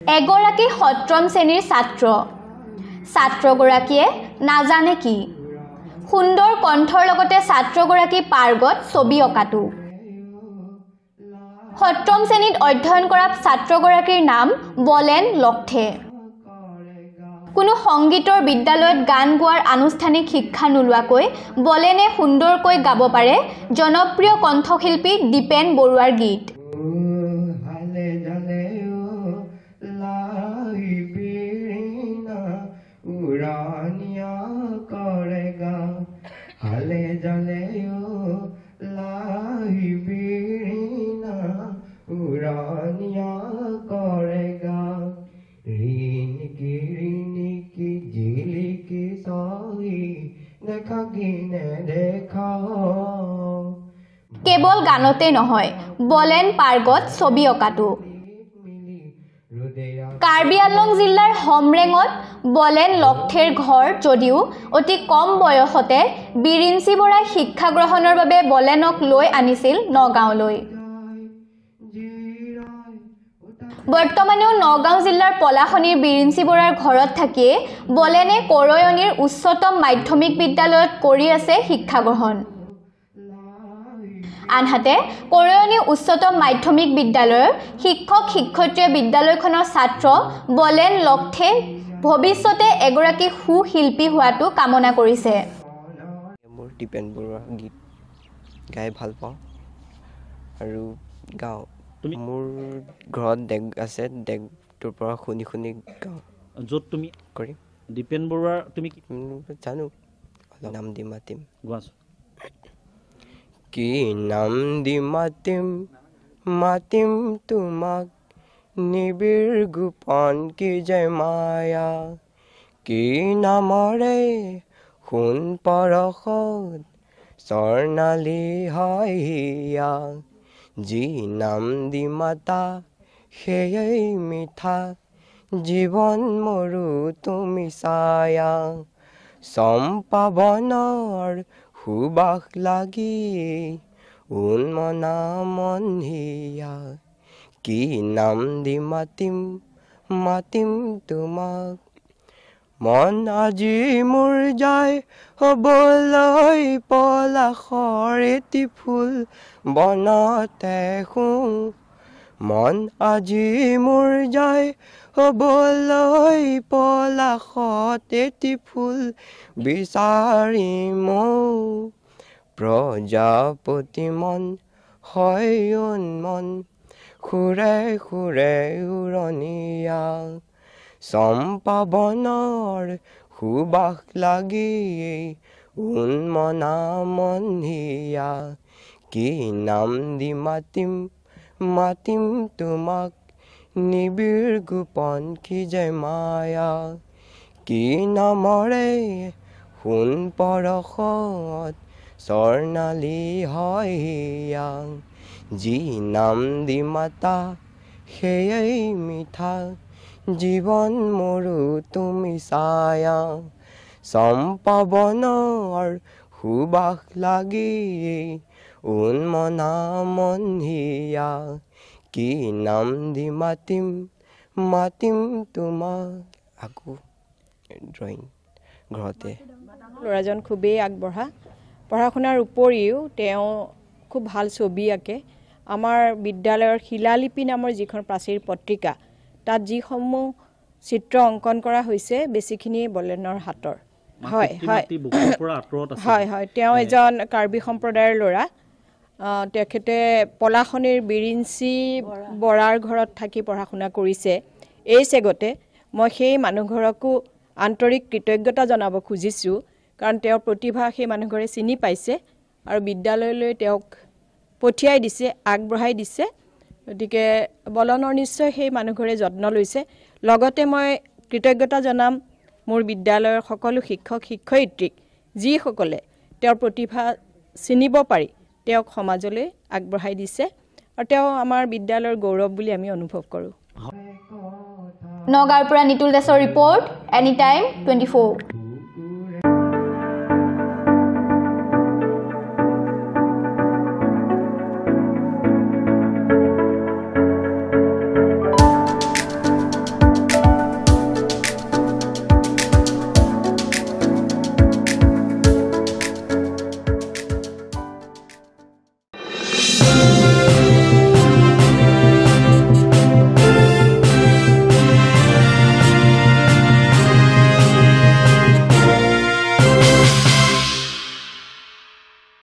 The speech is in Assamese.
এগৰাকী সপ্তম শ্ৰেণীৰ ছাত্ৰগৰাকীয়ে নাজানে কি সুন্দৰ কণ্ঠৰ লগতে ছাত্ৰগৰাকী পাৰ্গত ছবি অঁকাটো সপ্তম শ্ৰেণীত অধ্যয়ন কৰা ছাত্ৰগৰাকীৰ নাম বলেন লক্ষে কোনো সংগীতৰ বিদ্যালয়ত গান গোৱাৰ আনুষ্ঠানিক শিক্ষা নোলোৱাকৈ বলেনে সুন্দৰকৈ গাব পাৰে জনপ্ৰিয় কণ্ঠশিল্পী দীপেন বৰুৱাৰ গীত Hale jaleo lahi birina urania korega rini ki jili ki sahi dekha gine dekha কেৱল গানতে নহয় বলেন পাৰ্গত ছবি অঁকাটো কাৰ্বি আংলং জিলাৰ হমৰেঙত বলেন লক্ষেৰ ঘৰ যদিও অতি কম বয়সতে বিৰিঞ্চি বৰাই শিক্ষা গ্ৰহণৰ বাবে বলেনক লৈ আনিছিল নগাঁওলৈ বৰ্তমানেও নগাঁও জিলাৰ পলাশনীৰ বিৰিঞ্চি বৰাৰ ঘৰত থাকিয়ে বলেনে কৰয়নীৰ উচ্চতম মাধ্যমিক বিদ্যালয়ত কৰি আছে শিক্ষা গ্ৰহণ আনহাতে কৰয়নী উচ্চতম মাধ্যমিক বিদ্যালয়ৰ শিক্ষক-শিক্ষয়িত্ৰীয়ে বিদ্যালয়খনৰ ছাত্ৰ বলেন লক্ষে ভৱিষ্যতে এগৰাকী সুশিল্পী হোৱাটো কামনা কৰিছে মোৰ দীপেন বৰুৱা গীত গাই ভাল পাওঁ আৰু গাওঁ মোৰ ঘৰত ডেক আছে ডেকটোৰ পৰা শুনি গাওঁ য'ত তুমি কৰি দীপেন বৰুৱাৰ তুমি জানো নাম দি মাতিম গোৱাচোন কি নাম দি মাতিম তোমাক নিবিৰ গোপন কি জয় মায়া কি নামৰে সোণ পৰশত স্বৰ্ণালী হয় হিয়া যি নাম দি মাতা সেয়াই মিঠা জীৱন মৰু তুমি ছায়া চম্পা বনৰ সুবাস লাগি উন্মনা মন হিয়া কি নাম দি মাতিম তোমাক মন আজি মোৰ যায় হ'বলৈ পলাশৰ এটি ফুল বনতে শুং মন আজি মোৰ যায় হ'বলৈ পলাশত এটি ফুল বিচাৰি মৌ প্ৰজাপতি মন হয় উন্মন সুৰে উৰণীয়া চম্পা বনৰ সুবাস লাগি উন্মনা মন হিয়া কি নাম দি মাতিম তোমাক নিবিৰ গোপন কি জয় মায়া কি নামৰে সোণ পৰশত স্বৰ্ণালী হয় হিয়া যি নাম দি মাতা সেয়াই মিঠা জীৱন মৰু তুমি ছায়া চম্পা বনৰ সুবাস লাগি উন্মনা মন হিয়া কি নাম দি মাতিম তোমাক আকৌ ড্ৰয়িং ঘৰতে ল'ৰাজন খুবেই আগবঢ়া পঢ়া শুনাৰ উপৰিও তেওঁ খুব ভাল ছবি আঁকে আমাৰ বিদ্যালয়ৰ শিলালিপি নামৰ যিখন প্ৰাচীৰ পত্ৰিকা তাত যিসমূহ চিত্ৰ অংকন কৰা হৈছে বেছিখিনি বলেনৰ হাতৰ হয় তেওঁ এজন কাৰ্বি সম্প্ৰদায়ৰ ল'ৰা তেখেতে পলাশনীৰ বিৰিঞ্চি বৰাৰ ঘৰত থাকি পঢ়া শুনা কৰিছে এই চেগতে মই সেই মানুহঘৰকো আন্তৰিক কৃতজ্ঞতা জনাব খুজিছোঁ কাৰণ তেওঁৰ প্ৰতিভা সেই মানুহঘৰে চিনি পাইছে আৰু বিদ্যালয়লৈ তেওঁক পঠিয়াই দিছে আগবঢ়াই দিছে গতিকে বলনৰ নিশ্চয় সেই মানুহঘৰে যত্ন লৈছে লগতে মই কৃতজ্ঞতা জনাম মোৰ বিদ্যালয়ৰ সকলো শিক্ষক-শিক্ষয়িত্ৰীক যিসকলে তেওঁৰ প্ৰতিভা চিনিব পাৰি তেওঁক সমাজলৈ আগবঢ়াই দিছে আৰু তেওঁ আমাৰ বিদ্যালয়ৰ গৌৰৱ বুলি আমি অনুভৱ কৰোঁ নগাঁৱৰ পৰা নিতুল দাসৰ ৰিপৰ্ট এনি টাইম 24